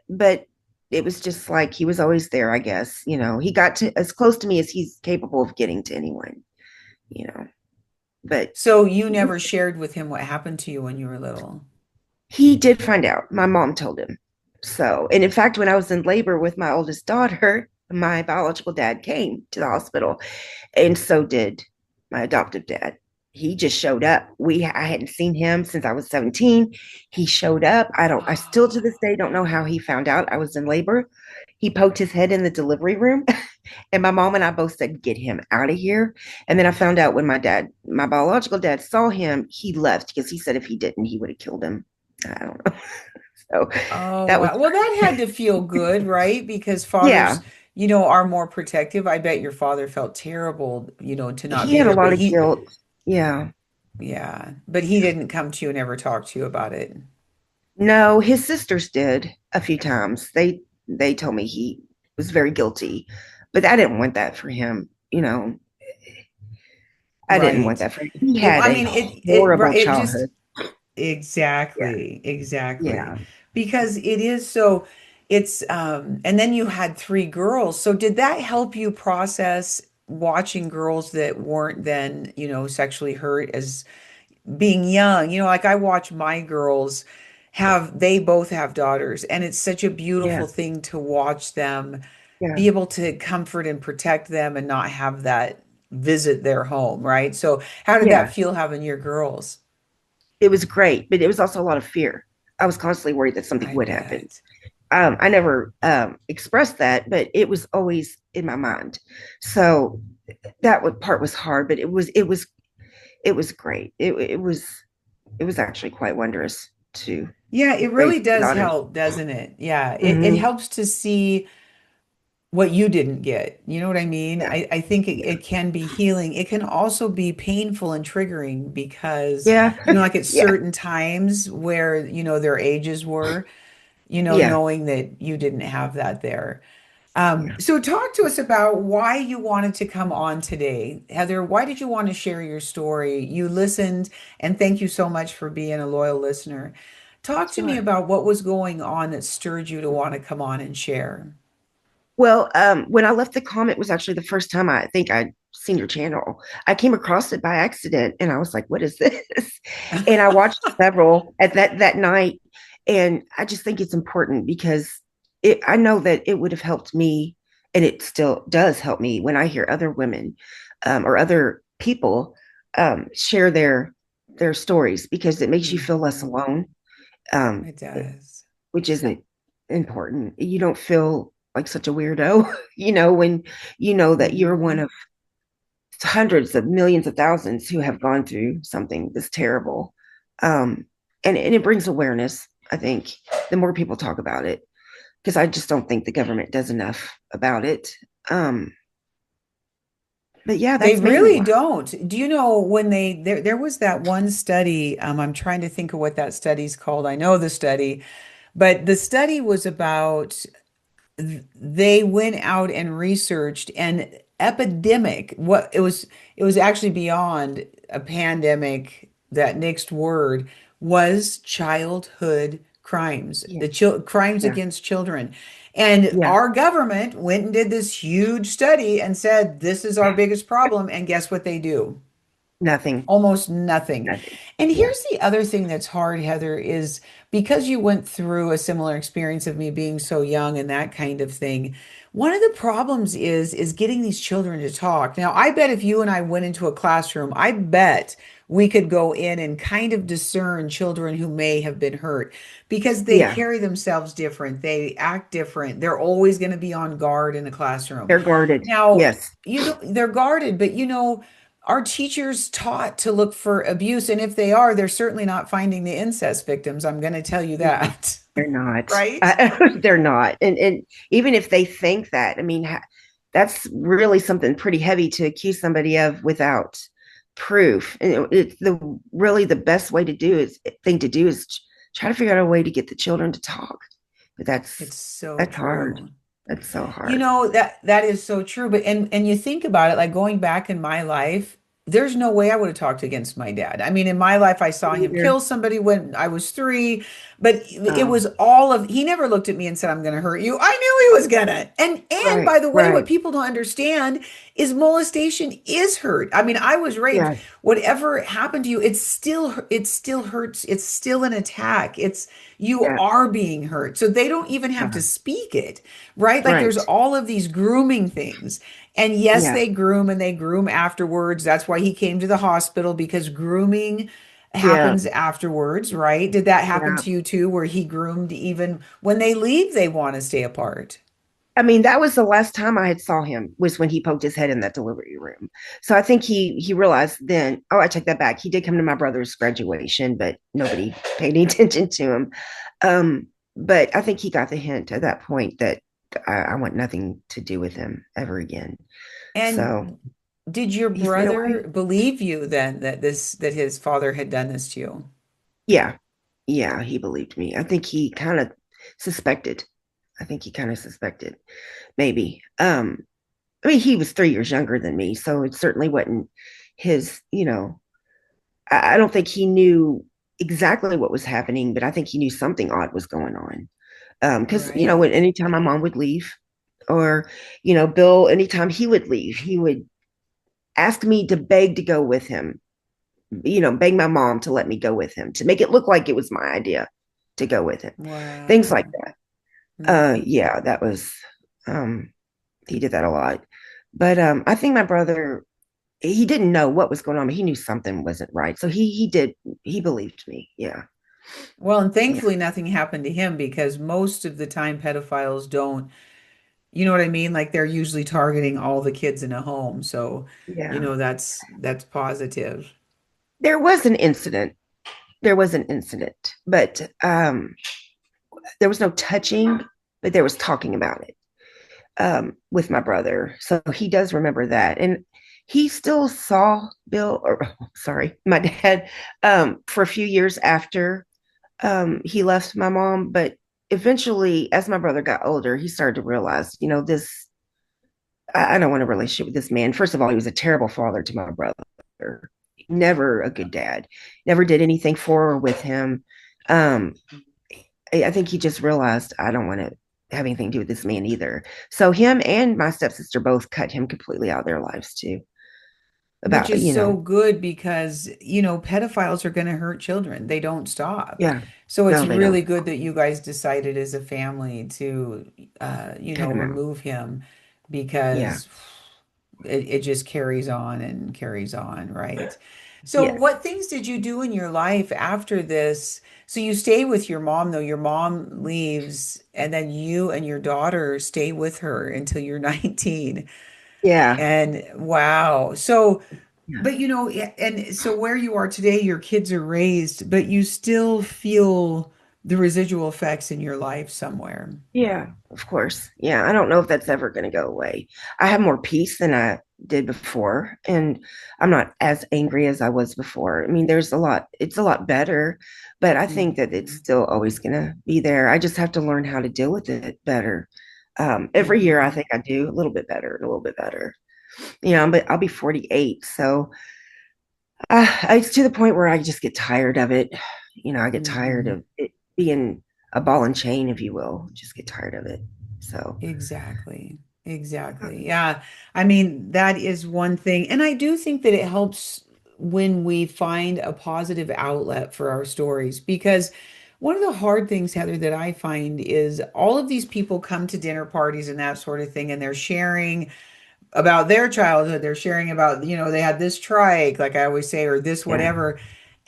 but it was just like he was always there, I guess. He got to as close to me as he's capable of getting to anyone, you know. But So you never shared with him what happened to you when you were little? he did find out. My mom told him. So, and in fact, when I was in labor with my oldest daughter, my biological dad came to the hospital, and so did my adoptive dad. He just showed up. I hadn't seen him since I was 17. He showed up. I still to this Oh, day don't know how he found out I was in labor. He poked his head in the delivery room, and my mom and I both said, "Get him out of here." And then I found out when my biological dad saw him, he left because he said if he didn't, he would have killed him. I don't know. So oh, that was, wow. Well, that had to feel good, right? Because yeah, fathers, are more protective. I bet your father felt terrible, to not he be had a there, but lot of guilt. Yeah. yeah, but he didn't come to you and ever talk to you about it. No, his sisters did a few times. They told me he was very guilty, but I didn't want that for him. I didn't want Right. that for him. He It, had I a mean, horrible it just childhood. Yeah, exactly. yeah, Because it is so, and then you had three girls. So did that help you process watching girls that weren't then, sexually hurt as being young? Like I watch my girls they both have daughters, and it's such a beautiful yeah, thing to watch them yeah, be able to comfort and protect them and not have that visit their home, right? So how did that yeah. feel having your girls? It was great, but it was also a lot of fear. I was constantly worried that something I would happen. bet. I never expressed that, but it was always in my mind. So part was hard, but it was great. It was actually quite wondrous to Yeah, it raise really does daughters. help, doesn't it? Yeah, it Mm-hmm. helps to see what you didn't get. You know what I mean? Yeah, I think yeah, it can be healing. It can also be painful and triggering because, yeah, like at yeah, certain times where, their ages were, yeah, knowing that you didn't have that there. yeah. So talk to us about why you wanted to come on today. Heather, why did you want to share your story? You listened, and thank you so much for being a loyal listener. Talk to me Sure. about what was going on that stirred you to want to come on and share. Well, when I left the comment was actually the first time I think I'd seen your channel. I came across it by accident, and I was like, "What is this?" And I watched several at that night, and I just think it's important because I know that it would have helped me, and it still does help me when I hear other women or other people share their stories because it makes you feel less Mhm. alone. It does. Which isn't important. You don't feel like such a weirdo, when you know that you're one Mhm. of hundreds of millions of thousands who have gone through something this terrible. Um, and it brings awareness, I think, the more people talk about it, because I just don't think the government does enough about it. Um, but yeah, They that's mainly really why. don't. Do you know when there was that one study, I'm trying to think of what that study's called. I know the study, but the study was about they went out and researched an epidemic. It was actually beyond a pandemic. That next word was childhood crimes, Yeah, crimes yeah, against children. And yeah. our government went and did this huge study and said, this is our biggest problem. And guess what they do? Nothing, Almost nothing. nothing. And Yeah, here's the other thing that's hard, Heather, is because you went through a similar experience of me being so young and that kind of thing. One of the problems is getting these children to talk. Now, I bet if you and I went into a classroom, I bet we could go in and kind of discern children who may have been hurt because they yeah. carry themselves different, they act different. They're always going to be on guard in a classroom. They're guarded. Now, Yes, they're guarded, but our teachers taught to look for abuse, and if they are, they're certainly not finding the incest victims. I'm going to tell you no, that. they're not. Right? They're not. And even if they think that, I mean, that's really something pretty heavy to accuse somebody of without proof. And it's the best way to do is thing to do is try to figure out a way to get the children to talk. But that's It's so that's hard. true. That's so hard. That is so true. But and you think about it, like going back in my life, there's no way I would have talked against my dad. I mean, in my life, I saw him Either. kill somebody when I was 3. But it Oh, was all of, he never looked at me and said, I'm going to hurt you. I knew he was gonna. And right, by the way, what right. people don't understand is molestation is hurt. I mean, I was raped. Yes, Whatever happened to you, it still hurts. It's still an attack. It's you yeah, are being hurt. So they don't even have to yeah, speak it, right? Like there's right. all of these grooming things. And yes, Yeah, they groom and they groom afterwards. That's why he came to the hospital because grooming yeah, happens afterwards, right? Did that happen yeah. to you too, where he groomed even when they leave, they want to stay apart? I mean, that was the last time I had saw him was when he poked his head in that delivery room. So I think he realized then, oh, I take that back. He did come to my brother's graduation, but nobody paid any attention to him. But I think he got the hint at that point that I want nothing to do with him ever again. So And did your he slid brother away. believe you then that that his father had done this to you? Yeah. Yeah, he believed me. I think he kind of suspected. I think he kind of suspected, maybe. I mean, he was 3 years younger than me, so it certainly wasn't his, I don't think he knew exactly what was happening, but I think he knew something odd was going on. Because, when Right. anytime my mom would leave, or, Bill, anytime he would leave, he would ask me to beg to go with him, beg my mom to let me go with him, to make it look like it was my idea to go with him. Things like Wow. that. Hmm. Yeah, that was, um, he did that a lot. But I think my brother, he didn't know what was going on, but he knew something wasn't right. So he believed me. Yeah. Well, and Yeah. thankfully nothing happened to him because most of the time pedophiles don't, you know what I mean? Like they're usually targeting all the kids in a home. So, Yeah. that's positive. There was an incident. There was an incident, but there was no touching, but there was talking about it with my brother. So he does remember that. And he still saw Bill, or sorry, my dad, for a few years after he left my mom. But eventually, as my brother got older, he started to realize, this, I don't want a relationship with this man. First of all, he was a terrible father to my brother, never a good dad, never did anything for or with him. Um, I think he just realized I don't want to have anything to do with this man either. So him and my stepsister both cut him completely out of their lives too. Which About, is so good because, pedophiles are going to hurt children. They don't stop. yeah, So it's no, they really don't good that you guys decided as a family to, cut him out. remove him Yeah, because it just carries on and carries on, right? So yes, what things did you do in your life after this? So you stay with your mom, though your mom leaves, and then you and your daughter stay with her until you're 19. yeah, And wow. So, yeah. but and so where you are today, your kids are raised, but you still feel the residual effects in your life somewhere. Yeah, of course. Yeah, I don't know if that's ever going to go away. I have more peace than I did before, and I'm not as angry as I was before. I mean, it's a lot better, but I think that it's Mhm. still always going to be there. I just have to learn how to deal with it better. Every year, I Mhm. think I do a little bit better, and a little bit better. But I'll be 48, so it's to the point where I just get tired of it. I get tired Mhm. of it being a ball and chain, if you will. Just get tired of it. So, Exactly. uh, Exactly. Yeah. I mean, that is one thing. And I do think that it helps when we find a positive outlet for our stories because one of the hard things, Heather, that I find is all of these people come to dinner parties and that sort of thing, and they're sharing about their childhood. They're sharing about, they had this trike, like I always say, or this yeah, whatever.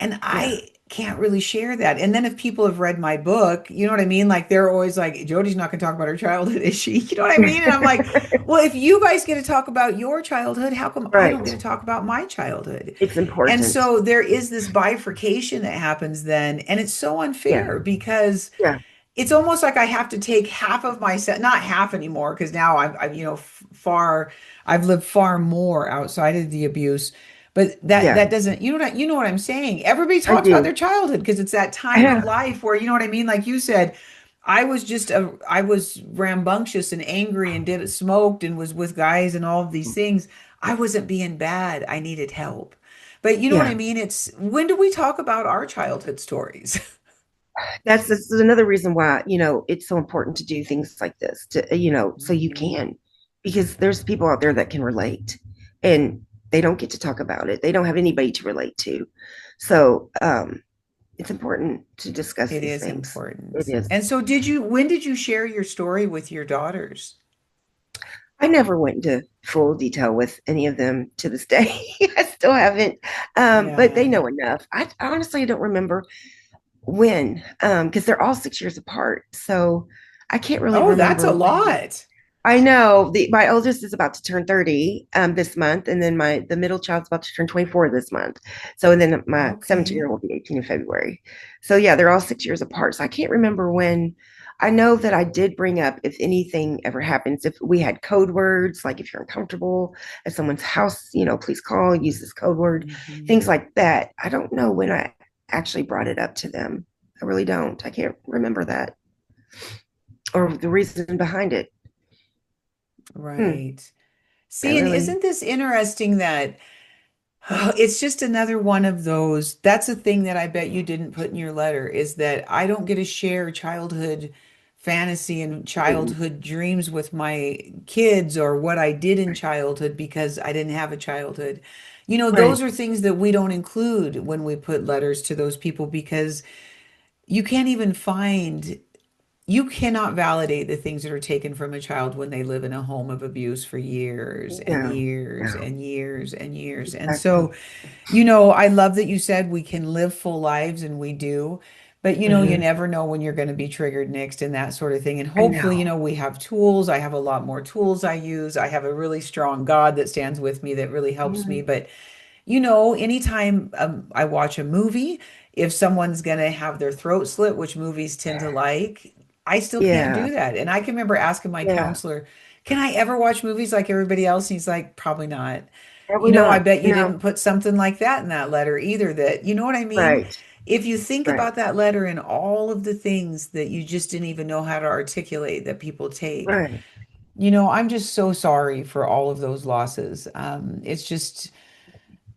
And yeah, I can't really share that. And then if people have read my book, you know what I mean? Like they're always like, Jody's not going to talk about her childhood, is she? You know what I mean? And I'm like, well, if you guys get to talk about your childhood, how come I don't right. get to talk about my childhood? It's And important. so there is this bifurcation that happens then. And it's so Yeah, unfair because yeah, it's almost like I have to take half of myself, not half anymore, because now I've I've lived far more outside of the abuse. But yeah. that doesn't, you know what I'm saying? Everybody I talks about do. their childhood because it's that time of Yeah, life where, you know what I mean? Like you said, I was rambunctious and angry and did smoked and was with guys and all of these things. I wasn't being bad. I needed help. But you know what I yeah. mean? It's when do we talk about our childhood stories? That's another reason why, it's so important to do things like this to, so you Mhm. can, because there's people out there that can relate and they don't get to talk about it. They don't have anybody to relate to. So, it's important to discuss It these is things. It important. is. And so when did you share your story with your daughters? I never went into full detail with any of them to this day. I still haven't, but they Yeah. know enough. I honestly don't remember when, because they're all 6 years apart. So I can't really Oh, that's remember a when. lot. I know my oldest is about to turn 30 this month, and then my the middle child's about to turn 24 this month. So and then my 17-year Okay. will be 18 in February. So yeah, they're all 6 years apart. So I can't remember when. I know that I did bring up if anything ever happens, if we had code words, like if you're uncomfortable at someone's house, please call, use this code word, Mhm. things like that. I don't know when I actually brought it up to them. I really don't. I can't remember that or the reason behind it. Hmm, Right. I See, and really isn't this interesting that it's just another one of those. That's a thing that I bet you didn't put in your letter is that I don't get to share childhood fantasy and didn't. childhood dreams with my kids or what I did in childhood because I didn't have a childhood. Those Right. are things that we don't include when we put letters to those people because you can't even find you cannot validate the things that are taken from a child when they live in a home of abuse for years and No, years no, and years and years. And exactly. so, I love that you said we can live full lives and we do, but you Hmm. never know when you're going to be triggered next and that sort of thing. And I hopefully, know. we have tools. I have a lot more tools I use. I have a really strong God that stands with me that really helps me. Mhm. But anytime I watch a movie, if someone's going to have their throat slit, which movies tend to like, I still can't Yeah, do that. And I can remember asking my yeah, counselor, can I ever watch movies like everybody else? And he's like, probably not. probably I not. bet you No, didn't put something like that in that letter either, that, you know what I mean? right, If you think right, about that letter and all of the things that you just didn't even know how to articulate that people take, right. I'm just so sorry for all of those losses. It's just,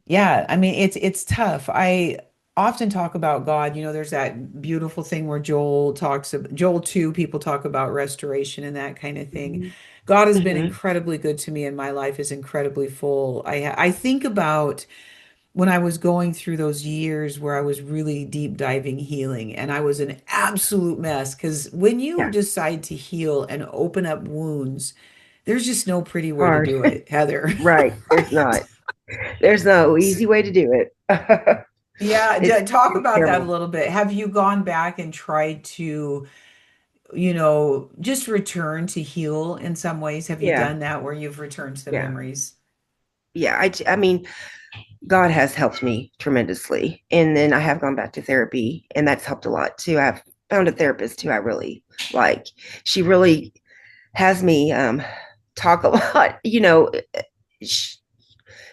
yeah, I mean it's tough. I often talk about God. There's that beautiful thing where Joel 2, people talk about restoration and that kind of thing. Hmm. God has been Hmm. incredibly good to me and my life is incredibly full. I think about when I was going through those years where I was really deep diving healing and I was an absolute mess because when you Yeah, decide to heal and open up wounds, there's just no pretty way to hard. do it, Heather. Right. There's not. There's no easy way to do it. Yeah, it's talk it's about that a terrible. little bit. Have you gone back and tried to, just return to heal in some ways? Have you Yeah, done that where you've returned to the yeah, memories? yeah. I mean, God has helped me tremendously, and then I have gone back to therapy, and that's helped a lot too. I've found a therapist who I really like. She really has me talk a lot. She,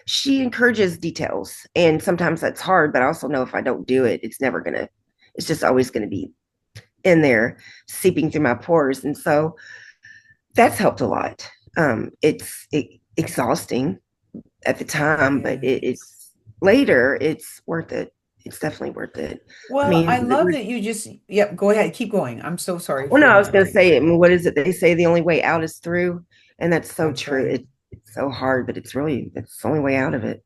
she encourages details, and sometimes that's hard. But I also know if I don't do it, it's never gonna. It's just always gonna be in there, seeping through my pores, and so that's helped a lot. Exhausting at the time, but Yes. it's later. It's worth it. It's definitely worth it. I Well, I mean, love that you just, yep, go ahead, keep going. I'm so sorry well, for no, I was going to interrupting. say, I mean, what is it? They say the only way out is through, and that's so That's true. right. It's so hard, but it's the only way out of it.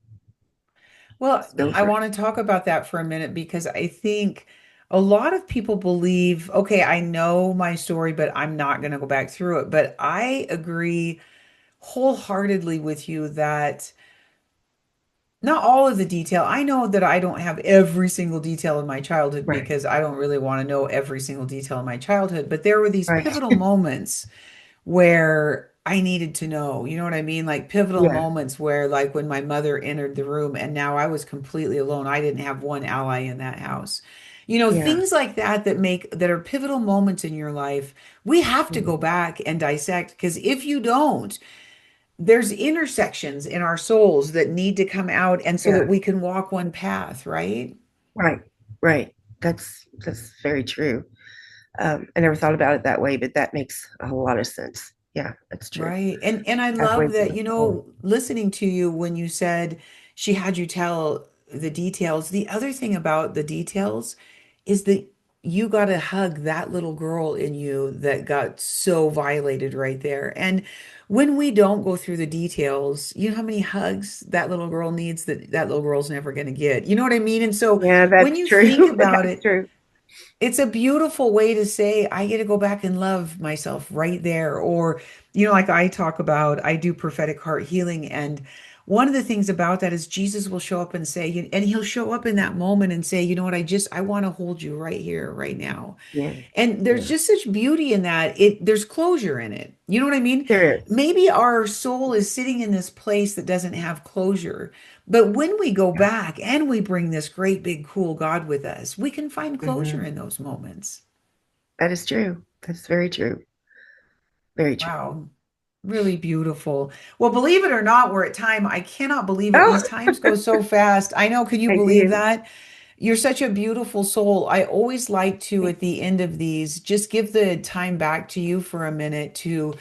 Well, Just go I for it. want to talk about that for a minute because I think a lot of people believe, okay, I know my story, but I'm not going to go back through it. But I agree wholeheartedly with you that not all of the detail. I know that I don't have every single detail of my childhood Right, because I don't really want to know every single detail of my childhood, but there were these right. pivotal moments where I needed to know, you know what I mean? Like pivotal Yeah, moments where like when my mother entered the room and now I was completely alone. I didn't have one ally in that house. yeah. Things like that are pivotal moments in your life. We have to go Mhm. back and dissect because if you don't, there's intersections in our souls that need to come out and so that Yeah, we can walk one path, right? right, right. That's very true. I never thought about it that way, but that makes a whole lot of sense. Yeah, that's true. Right. And I Halfway love through that, the whole. listening to you when you said she had you tell the details. The other thing about the details is that you got to hug that little girl in you that got so violated right there. And when we don't go through the details, you know how many hugs that little girl needs that that little girl's never going to get. You know what I mean? And so Yeah, when that's you think true. about That's it, true. it's a beautiful way to say I get to go back and love myself right there. Or, like I talk about, I do prophetic heart healing. And one of the things about that is Jesus will show up and say, and he'll show up in that moment and say, you know what, I want to hold you right here, right now. Yeah, And there's yeah. just such beauty in that. There's closure in it. You know what I mean? There is. Maybe our soul is sitting in this place that doesn't have closure. But when we go Yeah. back and we bring this great big cool God with us, we can find closure Hmm. in those moments. That is true. That's very true. Very true. Wow. Really beautiful. Well, believe it or not, we're at time. I cannot believe it. Oh, These times go so fast. I know. Can you I believe do. that? You're such a beautiful soul. I always like to, Thank at the end of these, just give the time back to you for a minute to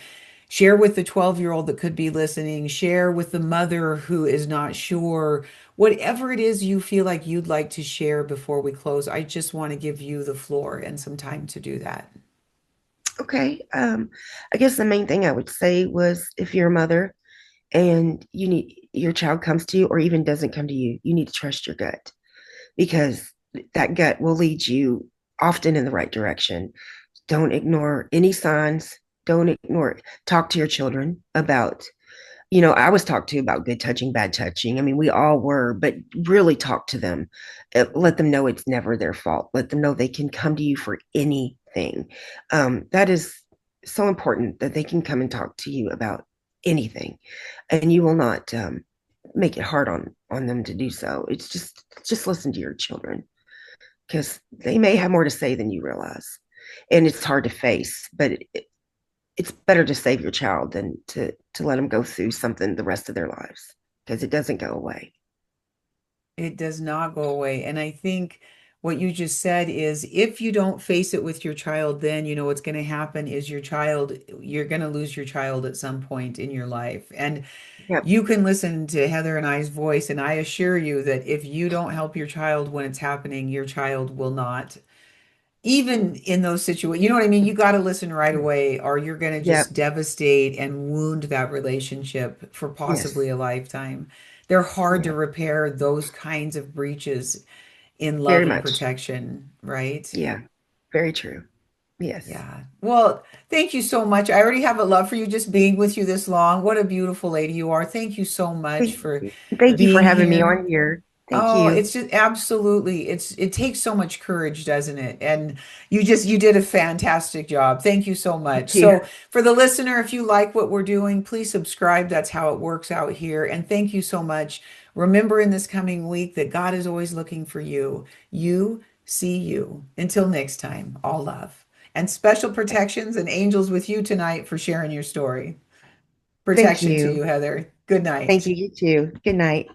share with the 12-year-old that could be listening, share with the mother who is not sure, whatever it is you feel like you'd like to share before we close. I just want to give you the floor and some time to do that. Okay. I guess the main thing I would say was if you're a mother and you need your child comes to you or even doesn't come to you, you need to trust your gut because that gut will lead you often in the right direction. Don't ignore any signs. Don't ignore it. Talk to your children about, I was talked to about good touching, bad touching. I mean, we all were, but really talk to them. Let them know it's never their fault. Let them know they can come to you for anything. That is so important that they can come and talk to you about anything, and you will not make it hard on them to do so. It's just listen to your children because they may have more to say than you realize, and it's hard to face, but it's better to save your child than to let them go through something the rest of their lives because it doesn't go away. It does not go away. And I think what you just said is if you don't face it with your child, then you know what's going to happen is you're going to lose your child at some point in your life. And Yep. you can listen to Heather and I's voice, and I assure you that if you don't help your child when it's happening, your child will not. Even in those situations, you know what I mean? You got to listen right away, or you're going to Yep. just devastate and wound that relationship for Yes. possibly a lifetime. They're hard to Yep. repair those kinds of breaches in love Very and much. protection, right? Yeah. Very true. Yes. Yeah. Well, thank you so much. I already have a love for you just being with you this long. What a beautiful lady you are. Thank you so much Thank for you. Thank you for being having me here. on here. Thank Oh, you. it's just absolutely. It takes so much courage, doesn't it? And you did a fantastic job. Thank you so much. Thank you. So, for the listener, if you like what we're doing, please subscribe. That's how it works out here. And thank you so much. Remember in this coming week that God is always looking for you. You see you. Until next time, all love. And special protections and angels with you tonight for sharing your story. Thank Protection to you. you, Heather. Good Thank night. you. You too. Good night.